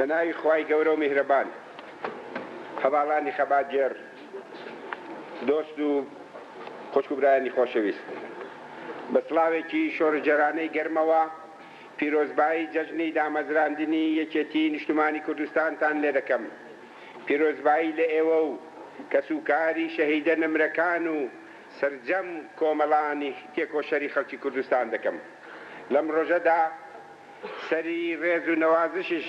بەناوی خوای گەورە و میهرەبان هەواڵانی خەباتجێر دۆست و خوشک و برایانی خۆشەویست بە سڵاوێکی شۆڕجێرانەی گەرمەوە پیرۆزبایی جەژنی دامەزراندنی یەکێتی نیشتمانی کوردستانتان لێ دەکەم. پیرۆزبایی لە ئێوە و کەسوکاری شەهیدە نمرەکان و سەرجەم کۆمەڵانی تێکۆشەری خەڵکی کوردستان دەکەم. لەم ڕۆژەدا سەری ڕێز و نەوازشش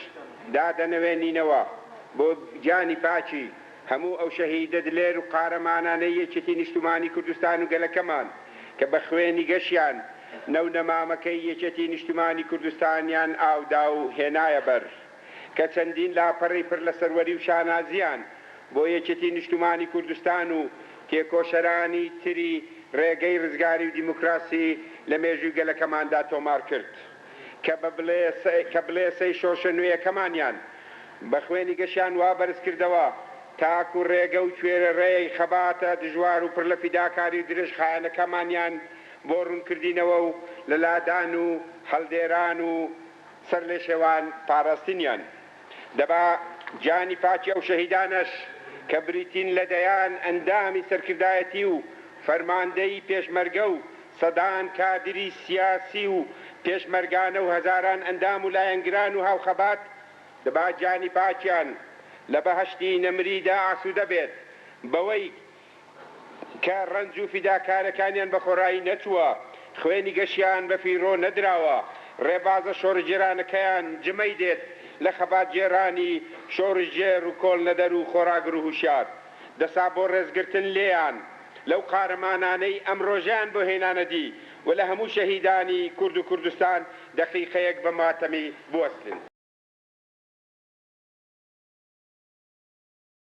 دادەنەوێنینەوە بۆ گیانی پاچی هەموو ئەو شەهیدە دلێر و قارەمانانەی یەکێتی نیشتمانی کوردستان و گەلەکەمان کە بە خوێنی گەشیان نەونەمامەکەی یەکێتی نیشتمانی کوردستانیان ئاودا و هێنایە بەر کە چەندین لاپەڕی پڕ لە سەروەری و شانازیان بۆ یەکێتی نیشتمانی کوردستان و تێکۆشەرانی تری ڕێگەی ڕزگاری و دیموکراسی لە مێژووی گەلەکەماندا تۆمار کرد کە بڵێسەی شۆشە نوێیەکەمانیان بە خوێنی گەشیان وا بەرز کردەوە تاک و ڕێگە و کوێرە ڕێی خەباتە دژوار و پڕ لە فیداکاری و درێژ خایەنەکەمانیان بۆ ڕوونکردینەوە و لە لادان و هەڵدێران و سەر لێ شێوان پاراستنیان. دەبا جانی پاچی ئەو شەهیدانەش کە بریتین لەدەیان ئەندامی سەرکردایەتی و فەرماندەی پێشمەرگە و سەدان کادری سیاسی و پێشمەرگانە و هەزاران ئەندام و لایەنگران و هاوخەبات دەبا جانی پاچیان لە بەهەشتی نەمریدا ئاسوودە بێت بەوەی کە ڕەنج و فیداکارەکانیان بە خۆڕایی نەچووە، خوێنی گەشیان بە فیرۆ نەدراوە، ڕێبازە شۆڕجێرانەکەیان جمەی دێت لە خەباتجێرانی شۆڕژێر و کۆڵنەدەر و خۆراگر و هوشیار دەسا بۆ ڕێزگرتن لێیان لەو قارەمانانەی ئەم ڕۆژیان بۆ هێنانەدی و لە هەموو شەهیدانی کورد و کوردستان دەقیقەیەک بە ماتەمی بوەستن.